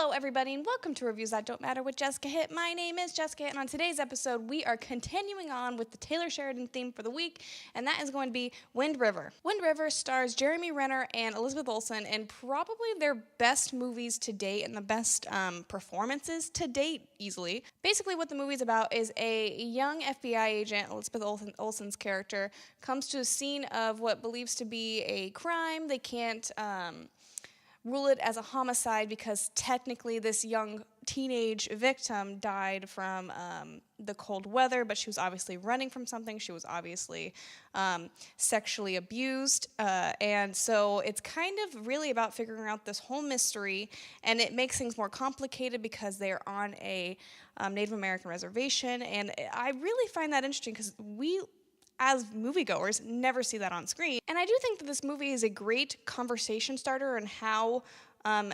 Hello, everybody, and welcome to Reviews That Don't Matter with Jessica Hitt. My name is Jessica Hitt, and on today's episode, we are continuing on with the Taylor Sheridan theme for the week, and that is going to be Wind River. Wind River stars Jeremy Renner and Elizabeth Olsen in probably their best movies to date and the best performances to date, easily. Basically, what the movie's about is a young FBI agent, Elizabeth Olsen's character, comes to a scene of what believes to be a crime. They can't rule it as a homicide because technically this young teenage victim died from the cold weather, but she was obviously running from something. She was obviously sexually abused. And so it's kind of really about figuring out this whole mystery, and it makes things more complicated because they're on a Native American reservation. And I really find that interesting because we, as moviegoers, never see that on screen. And I do think that this movie is a great conversation starter on how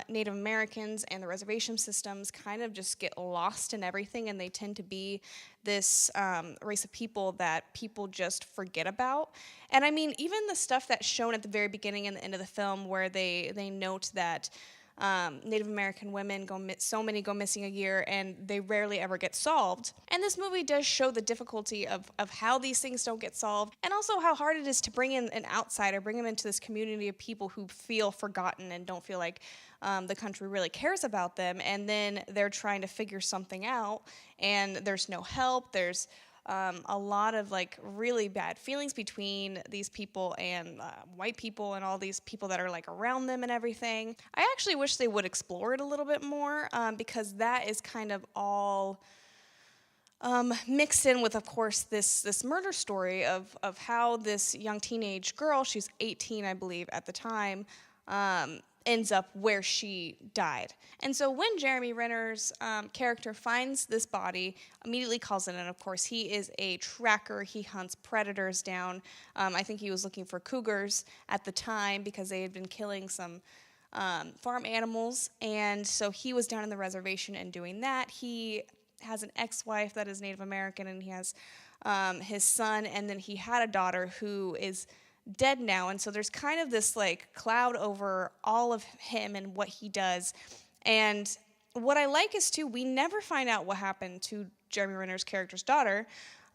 Native Americans and the reservation systems kind of just get lost in everything, and they tend to be this race of people that people just forget about. And I mean, even the stuff that's shown at the very beginning and the end of the film where they note that Native American women go missing a year, and they rarely ever get solved. And this movie does show the difficulty of how these things don't get solved, and also how hard it is to bring in an outsider, bring them into this community of people who feel forgotten and don't feel like the country really cares about them, and then they're trying to figure something out, and there's no help. There's a lot of like really bad feelings between these people and white people and all these people that are like around them and everything. I actually wish they would explore it a little bit more because that is kind of all mixed in with, of course, this murder story of how this young teenage girl, she's 18, I believe, at the time, ends up where she died. And so when Jeremy Renner's character finds this body, immediately calls it in. Of course, he is a tracker. He hunts predators down. I think he was looking for cougars at the time because they had been killing some farm animals. And so he was down in the reservation and doing that. He has an ex-wife that is Native American, and he has his son, and then he had a daughter who is dead now, and so there's kind of this like cloud over all of him and what he does. And what I like is too, we never find out what happened to Jeremy Renner's character's daughter,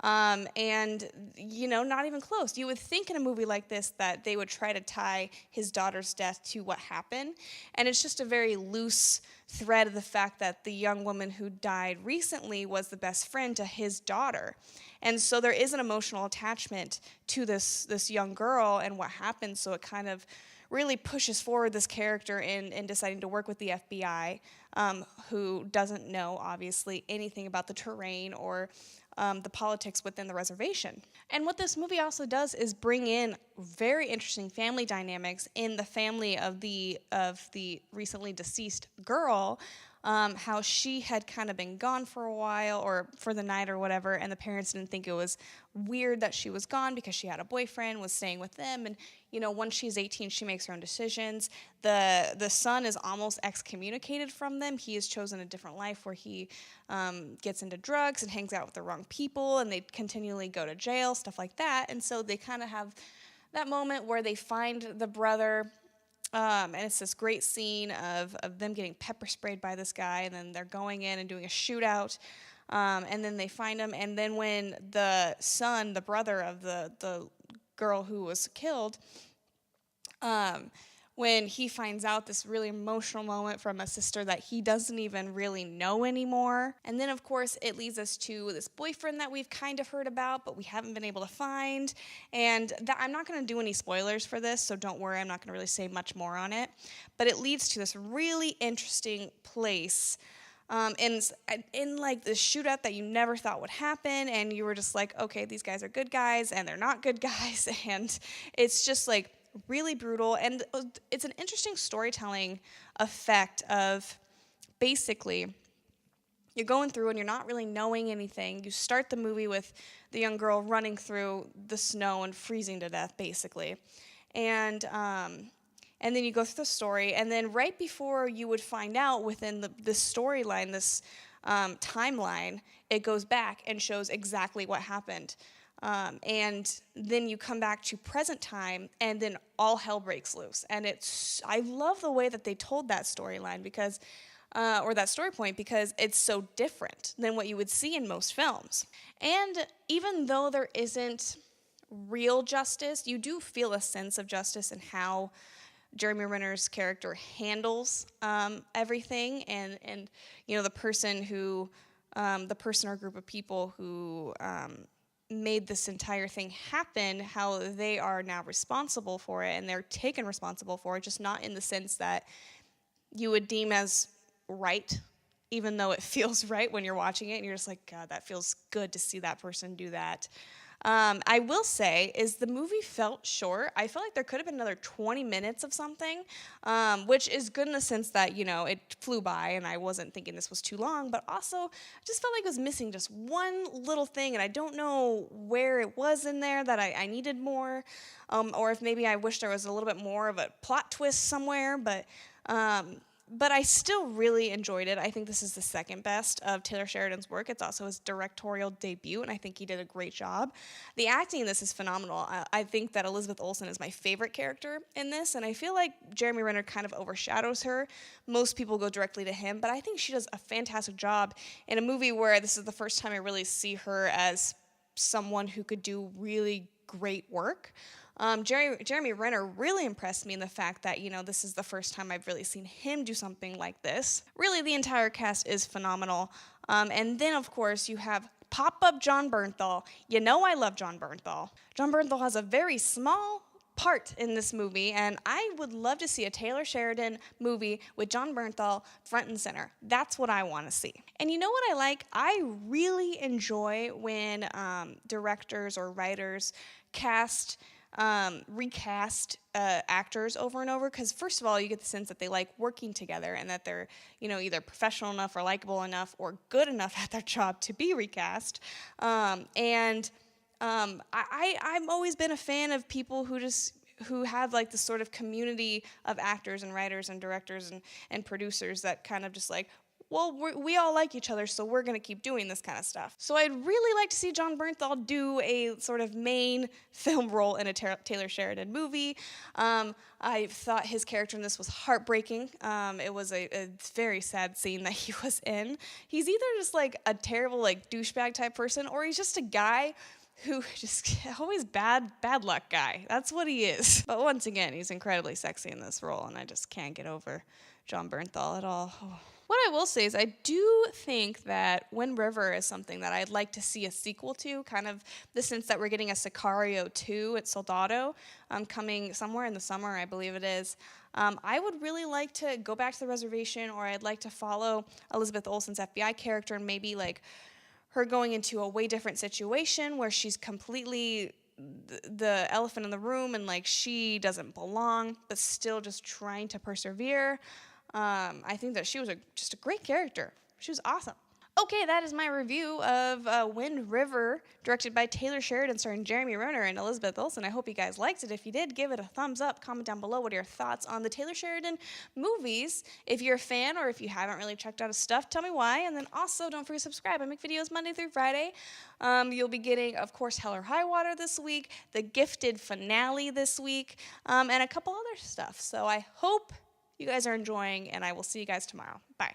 and you know, not even close. You would think in a movie like this that they would try to tie his daughter's death to what happened, and it's just a very loose thread of the fact that the young woman who died recently was the best friend to his daughter. And so there is an emotional attachment to this young girl and what happened, so it kind of really pushes forward this character in deciding to work with the FBI, who doesn't know, obviously, anything about the terrain or the politics within the reservation. And what this movie also does is bring in very interesting family dynamics in the family of the recently deceased girl, how she had kind of been gone for a while or for the night or whatever, and the parents didn't think it was weird that she was gone because she had a boyfriend, was staying with them, and you know, once she's 18, she makes her own decisions. The son is almost excommunicated from them. He has chosen a different life where he gets into drugs and hangs out with the wrong people, and they continually go to jail, stuff like that. And so they kind of have that moment where they find the brother, and it's this great scene of them getting pepper sprayed by this guy, and then they're going in and doing a shootout, and then they find him. And then when the son, the brother of the girl who was killed, when he finds out, this really emotional moment from a sister that he doesn't even really know anymore. And then, of course, it leads us to this boyfriend that we've kind of heard about, but we haven't been able to find. And I'm not going to do any spoilers for this, so don't worry, I'm not going to really say much more on it. But it leads to this really interesting place in like the shootout that you never thought would happen, and you were just like, okay, these guys are good guys, and they're not good guys, and it's just like really brutal. And it's an interesting storytelling effect of basically you're going through and you're not really knowing anything. You start the movie with the young girl running through the snow and freezing to death, basically. And then you go through the story, and then right before you would find out within this storyline, this timeline, it goes back and shows exactly what happened. And then you come back to present time, and then all hell breaks loose. And I love the way that they told that storyline, because or that story point, because it's so different than what you would see in most films. And even though there isn't real justice, you do feel a sense of justice in how Jeremy Renner's character handles everything, and the person or group of people who made this entire thing happen, how they are now responsible for it, and they're taken responsible for it, just not in the sense that you would deem as right, even though it feels right when you're watching it, and you're just like, God, that feels good to see that person do that. I will say is the movie felt short. I felt like there could have been another 20 minutes of something, which is good in the sense that, it flew by and I wasn't thinking this was too long, but also I just felt like it was missing just one little thing, and I don't know where it was in there that I needed more, or if maybe I wish there was a little bit more of a plot twist somewhere, but I still really enjoyed it. I think this is the second best of Taylor Sheridan's work. It's also his directorial debut, and I think he did a great job. The acting in this is phenomenal. I think that Elizabeth Olsen is my favorite character in this, and I feel like Jeremy Renner kind of overshadows her. Most people go directly to him, but I think she does a fantastic job in a movie where this is the first time I really see her as someone who could do really great work. Jeremy Renner really impressed me in the fact that, this is the first time I've really seen him do something like this. Really, the entire cast is phenomenal. And then, of course, you have pop-up Jon Bernthal. I love Jon Bernthal. Jon Bernthal has a very small part in this movie, and I would love to see a Taylor Sheridan movie with Jon Bernthal front and center. That's what I want to see. And you know what I like? I really enjoy when directors or writers recast actors over and over, because first of all, you get the sense that they like working together and that they're either professional enough or likable enough or good enough at their job to be recast. I've always been a fan of people who have like this sort of community of actors and writers and directors and producers that kind of just like, well, we all like each other, so we're going to keep doing this kind of stuff. So I'd really like to see Jon Bernthal do a sort of main film role in a Taylor Sheridan movie. I thought his character in this was heartbreaking. It was a very sad scene that he was in. He's either just like a terrible like douchebag type person, or he's just a guy who just always bad luck guy. That's what he is. But once again, he's incredibly sexy in this role, and I just can't get over Jon Bernthal at all. Oh. What I will say is I do think that Wind River is something that I'd like to see a sequel to, kind of the sense that we're getting a Sicario 2 at Soldado coming somewhere in the summer, I believe it is. I would really like to go back to the reservation, or I'd like to follow Elizabeth Olsen's FBI character and maybe like her going into a way different situation where she's completely the elephant in the room and like she doesn't belong, but still just trying to persevere. I think that she was just a great character. She was awesome. Okay, that is my review of Wind River, directed by Taylor Sheridan, starring Jeremy Renner and Elizabeth Olsen. I hope you guys liked it. If you did, give it a thumbs up. Comment down below what are your thoughts on the Taylor Sheridan movies. If you're a fan or if you haven't really checked out his stuff, tell me why. And then also, don't forget to subscribe. I make videos Monday through Friday. You'll be getting, of course, Hell or High Water this week, the Gifted finale this week, and a couple other stuff. So I hope you guys are enjoying, and I will see you guys tomorrow. Bye.